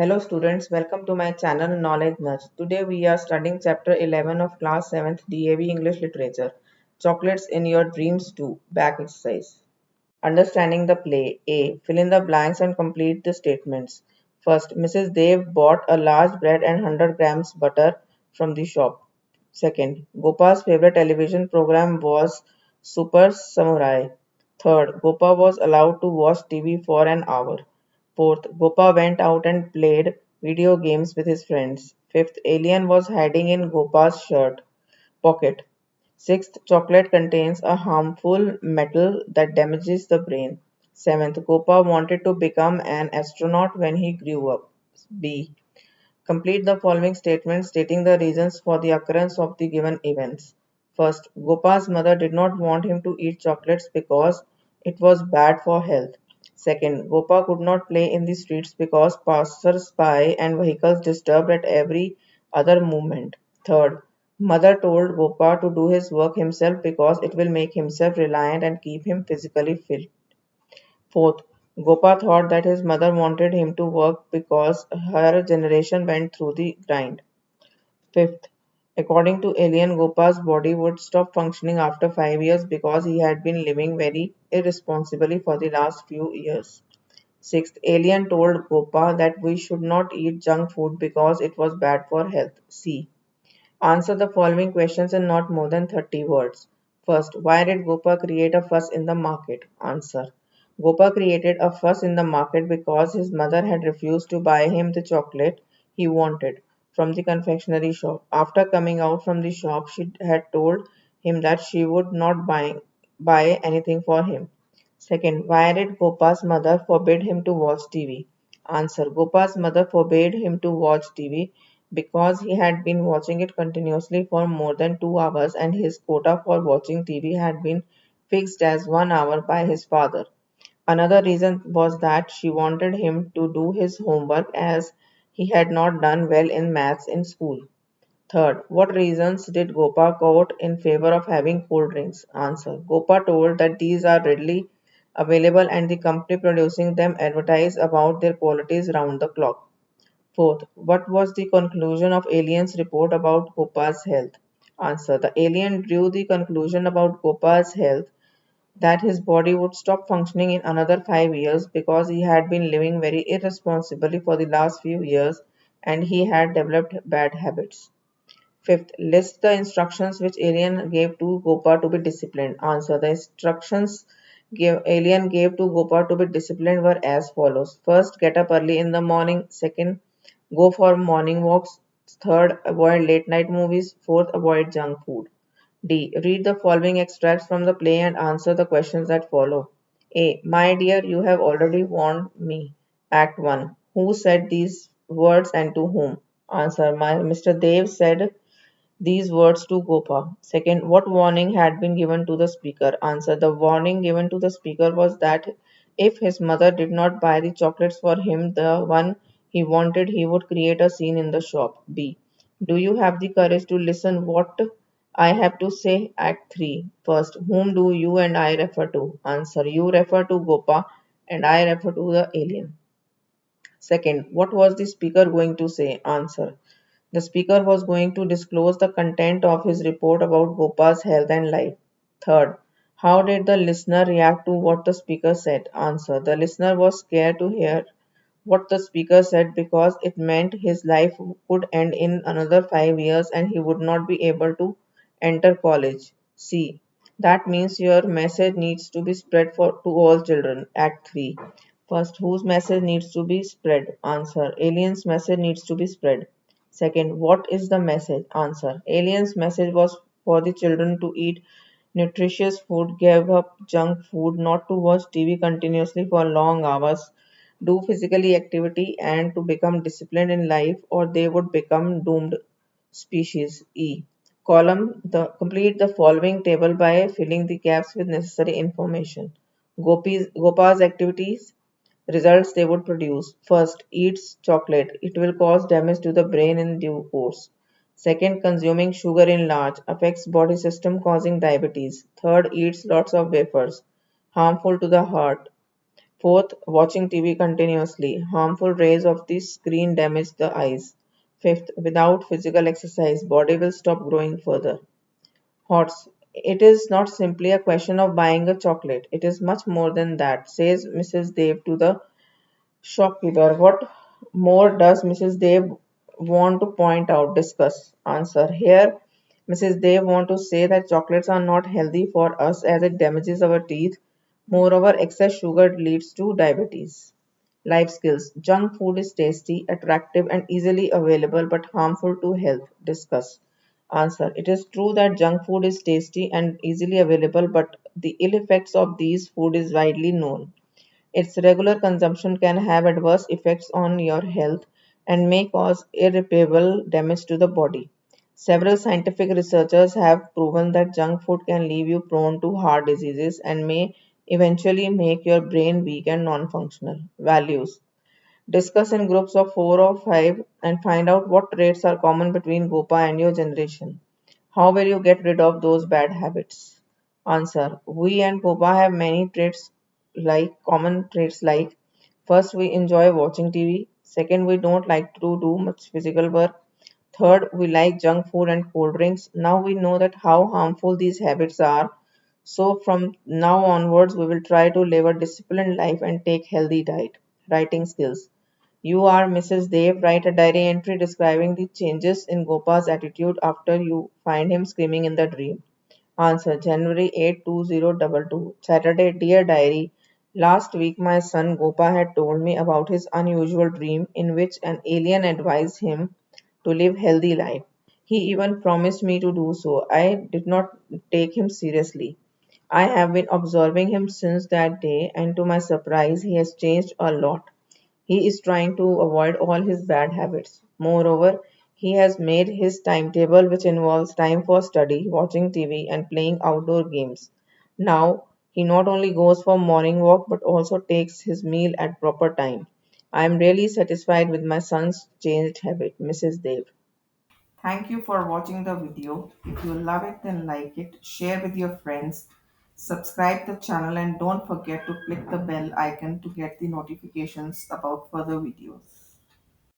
Hello students, welcome to my channel Knowledge Nudge. Today we are studying chapter 11 of class 7th DAV English Literature. Chocolates in your dreams too. Back exercise. Understanding the play. A. Fill in the blanks and complete the statements. First, Mrs. Dev bought a large bread and 100 grams butter from the shop. Second, Gopal's favorite television program was Super Samurai. Third, Gopal was allowed to watch TV for an hour. Fourth, Gopal went out and played video games with his friends. Fifth, Alien was hiding in Gopal's shirt pocket. Sixth, chocolate contains a harmful metal that damages the brain. Seventh, Gopal wanted to become an astronaut when he grew up. B. Complete the following statements stating the reasons for the occurrence of the given events. First, Gopal's mother did not want him to eat chocolates because it was bad for health. Second, Gopal could not play in the streets because passers-by and vehicles disturbed at every other movement. Third, mother told Gopal to do his work himself because it will make him self-reliant and keep him physically fit. Fourth, Gopa thought that his mother wanted him to work because her generation went through the grind. Fifth, according to Alien, Gopa's body would stop functioning after 5 years because he had been living very irresponsibly for the last few years. Sixth, Alien told Gopa that we should not eat junk food because it was bad for health. C. Answer the following questions in not more than 30 words. First, why did Gopa create a fuss in the market? Answer. Gopa created a fuss in the market because his mother had refused to buy him the chocolate he wanted from the confectionery shop. After coming out from the shop, she had told him that she would not buy anything for him. Second, why did Gopa's mother forbid him to watch TV? Answer. Gopa's mother forbade him to watch TV because he had been watching it continuously for more than 2 hours and his quota for watching TV had been fixed as 1 hour by his father. Another reason was that she wanted him to do his homework as he had not done well in maths in school. Third, what reasons did Gopa quote in favor of having cold drinks? Answer. Gopa told that these are readily available and the company producing them advertise about their qualities round the clock. Fourth, what was the conclusion of Alien's report about Gopa's health? Answer. The alien drew the conclusion about Gopa's health that his body would stop functioning in another 5 years because he had been living very irresponsibly for the last few years and he had developed bad habits. Fifth, list the instructions which Alien gave to Gopa to be disciplined. Answer. The instructions Alien gave to Gopa to be disciplined were as follows. First, get up early in the morning. Second, go for morning walks. Third, avoid late night movies. Fourth, avoid junk food. D. Read the following extracts from the play and answer the questions that follow. A. My dear, you have already warned me. Act 1. Who said these words and to whom? Answer. Mr. Dev said these words to Gopa. Second, what warning had been given to the speaker? Answer. The warning given to the speaker was that if his mother did not buy the chocolates for him, the one he wanted, he would create a scene in the shop. B. Do you have the courage to listen what I have to say? Act 3. First, whom do you and I refer to? Answer. You refer to Gopa and I refer to the alien. Second, what was the speaker going to say? Answer. The speaker was going to disclose the content of his report about Gopa's health and life. Third, how did the listener react to what the speaker said? Answer. The listener was scared to hear what the speaker said because it meant his life could end in another 5 years and he would not be able to enter college. C. That means your message needs to be spread to all children. Act 3. First, whose message needs to be spread? Answer. Alien's message needs to be spread. Second, what is the message? Answer. Alien's message was for the children to eat nutritious food, give up junk food, not to watch TV continuously for long hours, do physically activity, and to become disciplined in life, or they would become doomed species. E. Complete the following table by filling the gaps with necessary information. Gopa's activities, results they would produce. First, eats chocolate. It will cause damage to the brain in due course. Second, consuming sugar in large affects body system causing diabetes. Third, eats lots of wafers, harmful to the heart. Fourth, watching TV continuously. Harmful rays of the screen damage the eyes. Fifth, without physical exercise, body will stop growing further. Hots. It is not simply a question of buying a chocolate. It is much more than that, says Mrs. Dev to the shopkeeper. What more does Mrs. Dev want to point out, discuss? Answer. Here, Mrs. Dev want to say that chocolates are not healthy for us as it damages our teeth. Moreover, excess sugar leads to diabetes. Life skills. Junk food is tasty, attractive, and easily available but harmful to health. Discuss. Answer. It is true that junk food is tasty and easily available, but the ill effects of these food is widely known. Its regular consumption can have adverse effects on your health and may cause irreparable damage to the body. Several scientific researchers have proven that junk food can leave you prone to heart diseases and may eventually make your brain weak and non functional. Values. Discuss in groups of 4 or 5 and find out what traits are common between Gopa and your generation. How will you get rid of those bad habits? Answer. We and Gopa have many traits common traits like first, we enjoy watching TV. Second, we don't like to do much physical work. Third, we like junk food and cold drinks. Now we know that how harmful these habits are. So from now onwards, we will try to live a disciplined life and take healthy diet. Writing skills. You are Mrs. Dev. Write a diary entry describing the changes in Gopa's attitude after you find him screaming in the dream. Answer. January 8, 2022. Saturday. Dear Diary. Last week my son Gopa had told me about his unusual dream in which an alien advised him to live healthy life. He even promised me to do so. I did not take him seriously. I have been observing him since that day, and to my surprise, he has changed a lot. He is trying to avoid all his bad habits. Moreover, he has made his timetable, which involves time for study, watching TV, and playing outdoor games. Now, he not only goes for morning walk but also takes his meal at proper time. I am really satisfied with my son's changed habit, Mrs. Dev. Thank you for watching the video. If you love it, then like it, share with your friends, subscribe the channel, and don't forget to click the bell icon to get the notifications about further videos.